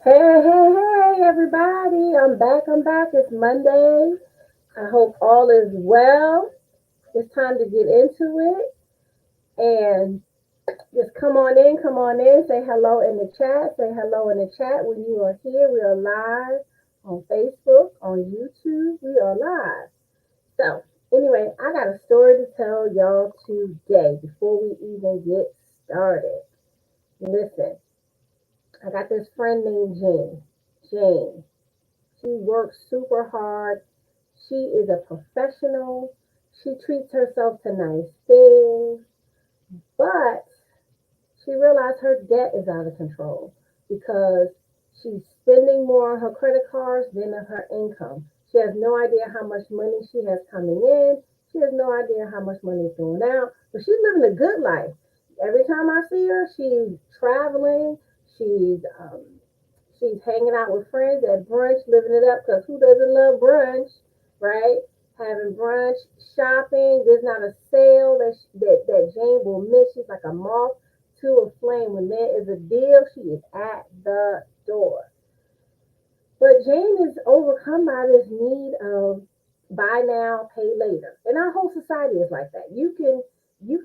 Hey, everybody. I'm back. It's Monday. I hope all is well. It's time to get into it. And just come on in, say hello in the chat. Say hello in the chat when you are here. We are live on Facebook, on YouTube. We are live. So, anyway, I got a story to tell y'all today before we even get started. Listen, I got this friend named Jane. Jane. She works super hard. She is a professional. She treats herself to nice things, but she realized her debt is out of control because she's spending more on her credit cards than on her income. She has no idea how much money she has coming in. She has no idea how much money is going out, but she's living a good life. Every time I see her, she's traveling. She's um, she's hanging out with friends at brunch, living it up. Because who doesn't love brunch, right? Having brunch, shopping. There's not a sale that Jane will miss. She's like a moth to a flame. When there is a deal, she is at the door. But Jane is overcome by this need of buy now, pay later. And our whole society is like that. You can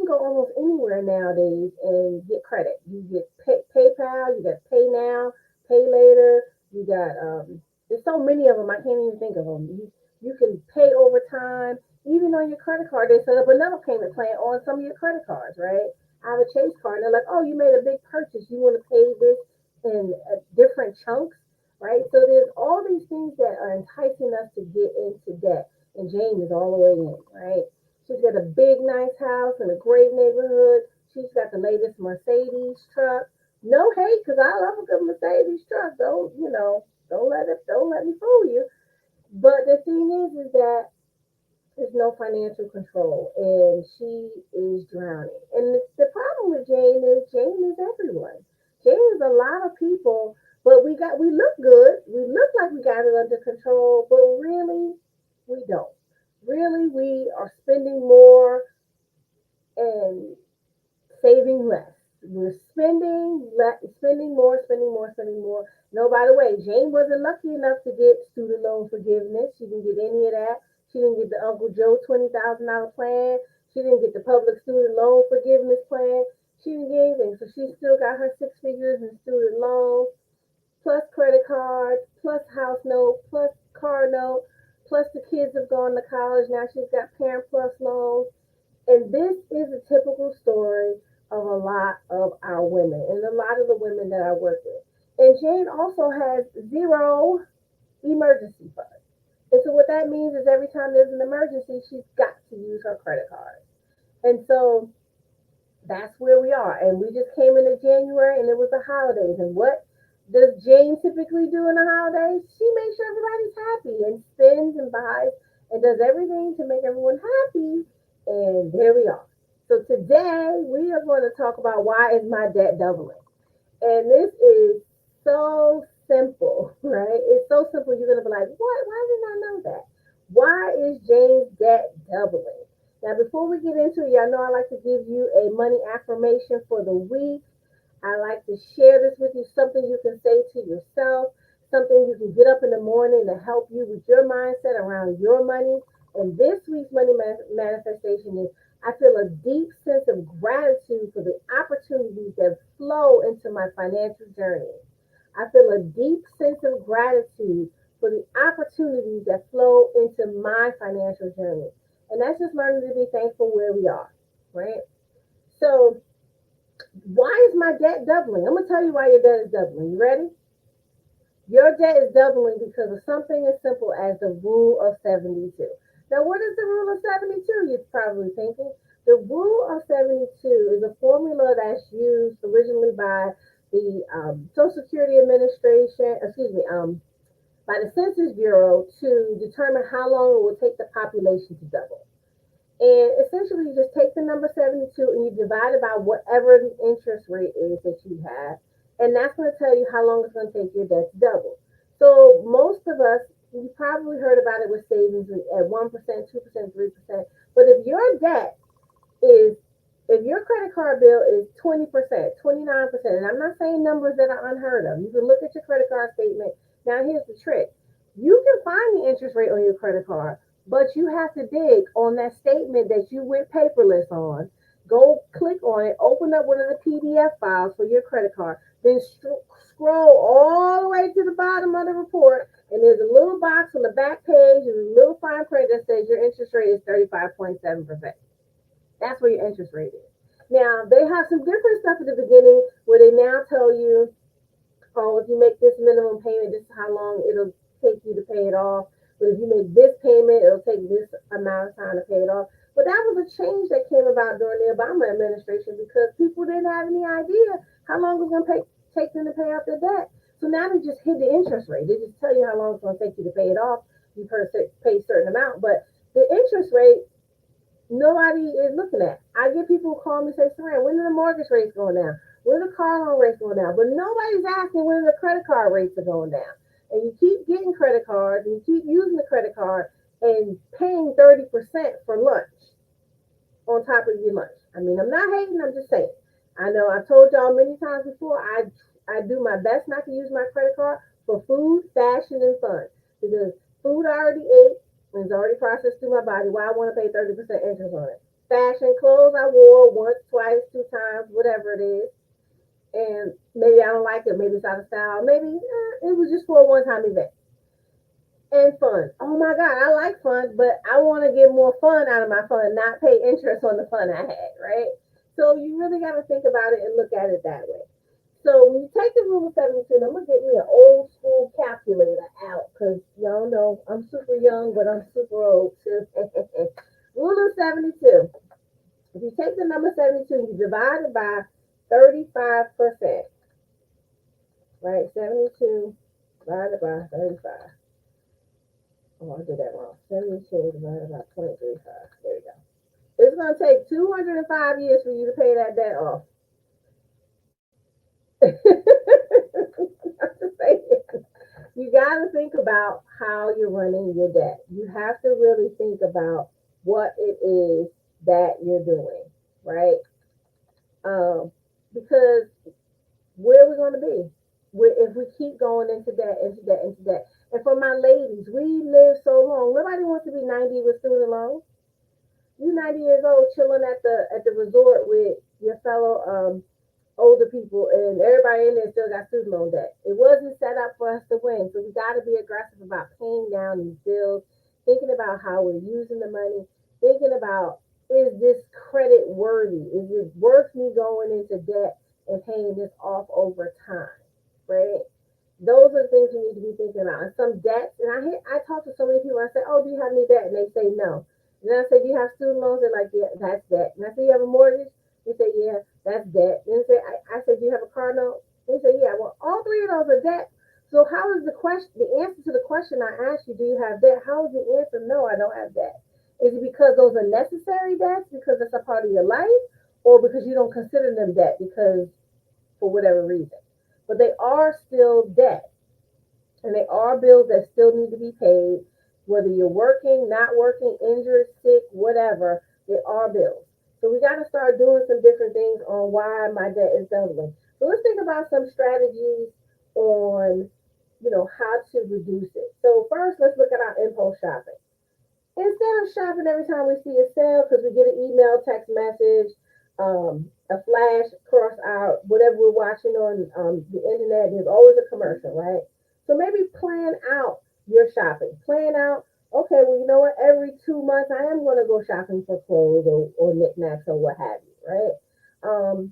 go almost anywhere nowadays and get credit. You get PayPal, you got Pay Now, Pay Later. You got there's so many of them. I can't even think of them. You can pay over time, even on your credit card. They set up another payment plan on some of your credit cards, right? I have a Chase card. And they're like, oh, you made a big purchase. You want to pay this in different chunks, right? So there's all these things that are enticing us to get into debt. And Jane is all the way in, right? She's got a big, nice house in a great neighborhood. She's got the latest Mercedes truck. No hate, because I love a good Mercedes truck. Don't let me fool you. But the thing is that there's no financial control, and she is drowning. And the problem with Jane is everyone. Jane is a lot of people, but we look good. We look like we got it under control, but really we don't. Really, we are spending more and saving less. We're spending more, spending more. No, by the way, Jane wasn't lucky enough to get student loan forgiveness. She didn't get any of that. She didn't get the Uncle Joe $20,000 plan. She didn't get the public student loan forgiveness plan. She didn't get anything. So she still got her six figures in student loans, plus credit cards, plus house note, plus car note, plus the kids have gone to college. Now she's got Parent Plus loans. And this is a typical story of a lot of our women and a lot of the women that I work with. And Jane also has zero emergency fund. And so what that means is every time there's an emergency, she's got to use her credit card. And so that's where we are. And we just came into January and it was the holidays. And what does Jane typically do in the holidays? She makes sure everybody's happy and spends and buys and does everything to make everyone happy. And there we are. So today we are going to talk about why is my debt doubling. And this is so simple, right? It's so simple. You're going to be like, what? Why didn't I know that? Why is Jane's debt doubling? Now, before we get into it, y'all know I like to give you a money affirmation for the week. I like to share this with you, something you can say to yourself, something you can get up in the morning to help you with your mindset around your money. And this week's money manifestation is I feel a deep sense of gratitude for the opportunities that flow into my financial journey. I feel a deep sense of gratitude for the opportunities that flow into my financial journey. And that's just learning to be thankful where we are, right? So, why is my debt doubling? I'm going to tell you why your debt is doubling. You ready? Your debt is doubling because of something as simple as the rule of 72. Now, what is the rule of 72? You're probably thinking. The rule of 72 is a formula that's used originally by the Social Security Administration, by the Census Bureau to determine how long it will take the population to double. And essentially, you just take the number 72 and you divide it by whatever the interest rate is that you have. And that's going to tell you how long it's going to take your debt to double. So, most of us, you probably heard about it with savings at 1%, 2%, 3%. But if your debt is if your credit card bill is 20%, 29%, and I'm not saying numbers that are unheard of, you can look at your credit card statement. Now, here's the trick: you can find the interest rate on your credit card, but you have to dig on that statement that you went paperless on. Go click on it, open up one of the PDF files for your credit card, then scroll all the way to the bottom of the report, and there's a little box on the back page, and a little fine print that says your interest rate is 35.7%. That's where your interest rate is. Now, they have some different stuff at the beginning where they now tell you, oh, if you make this minimum payment, this is how long it'll take you to pay it off. But if you make this payment, it'll take this amount of time to pay it off. But that was a change that came about during the Obama administration because people didn't have any idea how long it was going to take them to pay off their debt. So now they just hid the interest rate. They just tell you how long it's going to take you to pay it off. You've heard pay a certain amount, but the interest rate nobody is looking at. I get people who call me and say, Saran, when are the mortgage rates going down? When are the car loan rates going down? But nobody's asking when the credit card rates are going down. And you keep getting credit cards and you keep using the credit card and paying 30% for lunch on top of your lunch. I mean, I'm not hating, I'm just saying. I know I've told y'all many times before, I do my best not to use my credit card for food, fashion, and fun. Because food I already ate, and it's already processed through my body. Why I want to pay 30% interest on it? Fashion clothes I wore once, twice, two times, whatever it is. And maybe I don't like it. Maybe it's out of style. Maybe it was just for a one-time event. And fun. Oh my God, I like fun, but I want to get more fun out of my fun, not pay interest on the fun I had, right? So you really got to think about it and look at it that way. So when you take the rule of 72, I'm gonna get me an old school calculator out because y'all know I'm super young, but I'm super old too. Rule of 72. If you take the number 72 and you divide it by 35%, right? 72 divided by 35. Oh, I did that wrong. 72 divided by 0.35. There we go. It's gonna take 205 years for you to pay that debt off. I'm just saying. You got to think about how you're running your debt. You have to really think about what it is that you're doing, right? Because where are we going to be if we keep going into debt, into debt, into debt? And for my ladies, we live so long. Nobody wants to be 90 with student loans. You 90 years old chilling at the resort with your fellow older people, and everybody in there still got student loan debt. It wasn't set up for us to win, so we got to be aggressive about paying down these bills, thinking about how we're using the money, thinking about, is this credit worthy? Is it worth me going into debt and paying this off over time, right? Those are the things you need to be thinking about. And some debts, and I talk to so many people. I say, oh, do you have any debt? And they say no. And then I say, do you have student loans? They're like, yeah, that's debt. And I say, you have a mortgage? They say, yeah, that's debt. Then I said, do you have a car note? They say, yeah. Well, all three of those are debt. So how is the answer to the question I asked you, do you have debt? How is the answer, no, I don't have debt? Is it because those are necessary debts because it's a part of your life, or because you don't consider them debt because for whatever reason? But they are still debt, and they are bills that still need to be paid, whether you're working, not working, injured, sick, whatever. They are bills. So we got to start doing some different things on why my debt is doubling. So let's think about some strategies on, how to reduce it. So first, let's look at our impulse shopping. Instead of shopping every time we see a sale, because we get an email, text message, a flash across our whatever we're watching on the internet, there's always a commercial, right? So maybe plan out your shopping. Plan out, okay, well, you know what? Every 2 months, I am going to go shopping for clothes or knickknacks or what have you, right?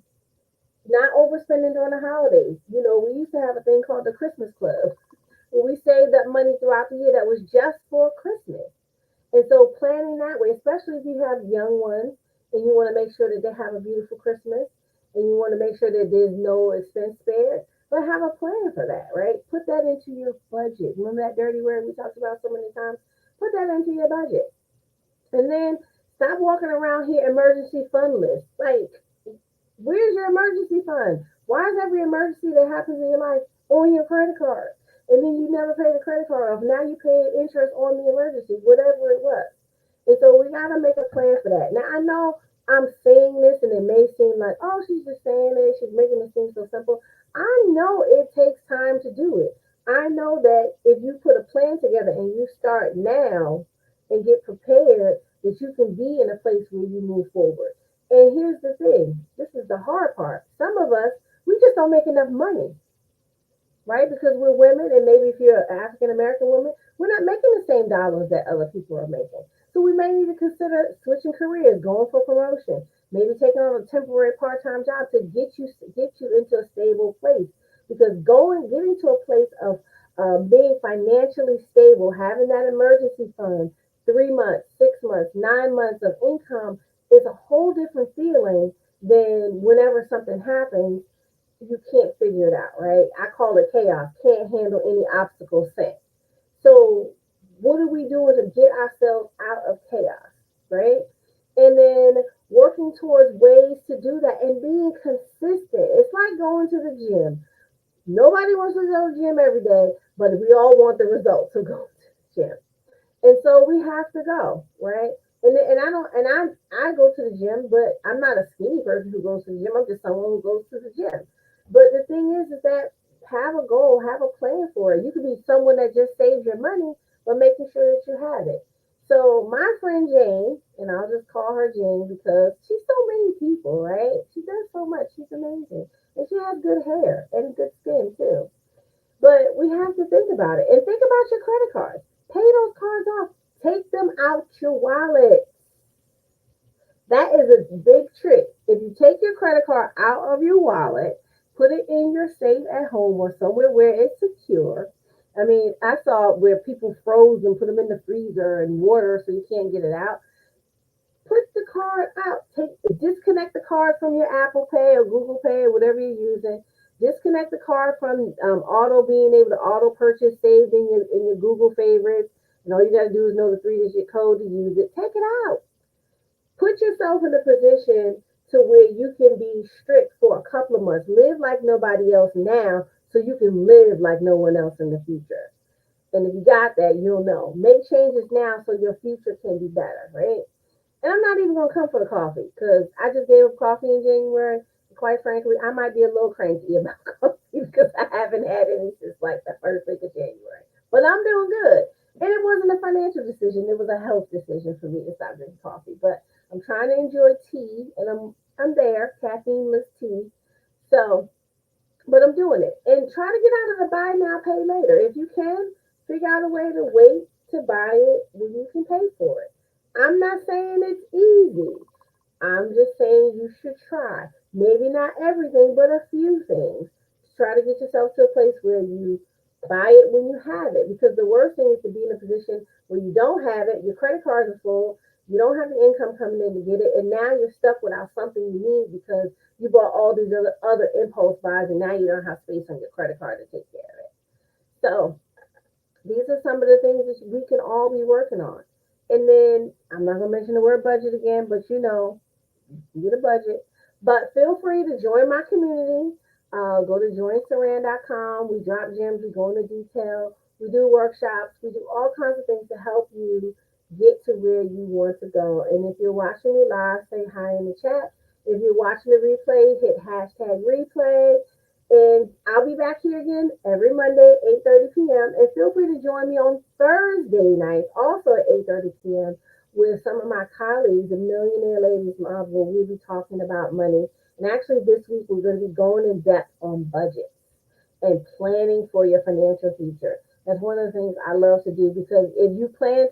Not overspending during the holidays. We used to have a thing called the Christmas Club, where we saved up money throughout the year that was just for Christmas. And so planning that way, especially if you have young ones and you want to make sure that they have a beautiful Christmas and you want to make sure that there's no expense spared, but have a plan for that, right? Put that into your budget. Remember that dirty word we talked about so many times? Put that into your budget. And then stop walking around here emergency fund list. Like, where's your emergency fund? Why is every emergency that happens in your life on your credit card? And then you never pay the credit card off. Now you pay interest on the emergency, whatever it was. And so we got to make a plan for that. Now, I know I'm saying this and it may seem like, oh, she's just saying it, she's making it seem so simple. I know it takes time to do it. I know that if you put a plan together and you start now and get prepared, that you can be in a place where you move forward. And here's the thing, this is the hard part. Some of us, we just don't make enough money, right? Because we're women, and maybe if you're an African American woman, we're not making the same dollars that other people are making. So we may need to consider switching careers, going for promotion, maybe taking on a temporary part-time job to get you into a stable place. Because getting to a place of being financially stable, having that emergency fund, 3 months, 6 months, 9 months of income is a whole different feeling than whenever something happens you can't figure it out, right? I call it chaos. Can't handle any obstacle set. So what are we doing to get ourselves out of chaos, right? And then working towards ways to do that and being consistent. It's like going to the gym. Nobody wants to go to the gym every day, but we all want the results of going to the gym. And so we have to go, right? And I don't and I go to the gym, but I'm not a skinny person who goes to the gym. I'm just someone who goes to the gym. But the thing is that have a goal, have a plan for it. You could be someone that just saves your money, but making sure that you have it. So my friend Jane, and I'll just call her Jane because she's so many people, right? She does so much. She's amazing, and she has good hair and good skin too. But we have to think about it and think about your credit cards. Pay those cards off. Take them out your wallet. That is a big trick. If you take your credit card out of your wallet, put it in your safe at home or somewhere where it's secure. I mean, I saw where people froze and put them in the freezer and water so you can't get it out. Put the card out. Disconnect the card from your Apple Pay or Google Pay or whatever you're using. Disconnect the card from auto being able to auto purchase saved in your Google favorites. And all you got to do is know the 3-digit code to use it. Take it out. Put yourself in a position to where you can be strict for a couple of months. Live like nobody else now so you can live like no one else in the future. And if you got that, you'll know. Make changes now so your future can be better, right? And I'm not even gonna come for the coffee because I just gave up coffee in January. Quite frankly, I might be a little cranky about coffee because I haven't had any since like the first week of January. But I'm doing good. And it wasn't a financial decision, it was a health decision for me to stop drinking coffee. But I'm trying to enjoy tea and I'm there, caffeineless tea. So but I'm doing it. And try to get out of the buy now, pay later. If you can, figure out a way to wait to buy it when you can pay for it. I'm not saying it's easy. I'm just saying you should try. Maybe not everything, but a few things. Try to get yourself to a place where you buy it when you have it. Because the worst thing is to be in a position where you don't have it, your credit cards are full, you don't have the income coming in to get it, and now you're stuck without something you need because you bought all these other impulse buys and now you don't have space on your credit card to take care of it. So these are some of the things that we can all be working on. And then I'm not gonna mention the word budget again, but get a budget. But feel free to join my community. Go to joinsaran.com. We drop gems, we go into detail, we do workshops, we do all kinds of things to help you get to where you want to go. And if you're watching me live, say hi in the chat. If you're watching the replay, hit hashtag replay. And I'll be back here again every Monday, 8:30 p.m. And feel free to join me on Thursday nights, also at 8:30 p.m., with some of my colleagues, the Millionaire Ladies Mob, where we'll be talking about money. And actually, this week we're going to be going in depth on budgets and planning for your financial future. That's one of the things I love to do because if you fail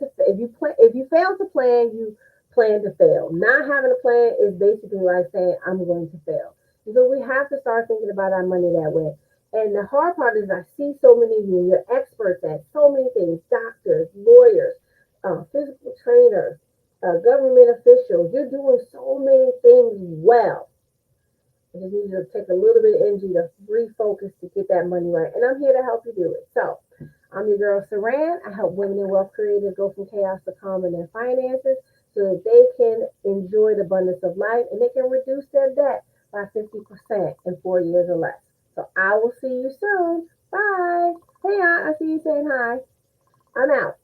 to plan, you plan to fail. Not having a plan is basically like saying I'm going to fail. And so we have to start thinking about our money that way. And the hard part is I see so many of you, you're experts at so many things, doctors, lawyers, physical trainers, government officials. You're doing so many things well. I just need you to take a little bit of energy to refocus to get that money right. And I'm here to help you do it. So I'm your girl Saran. I help women and wealth creators go from chaos to calm in their finances so that they can enjoy the abundance of life and they can reduce their debt by 50% in 4 years or less. So I will see you soon. Bye. Hey, I see you saying hi. I'm out.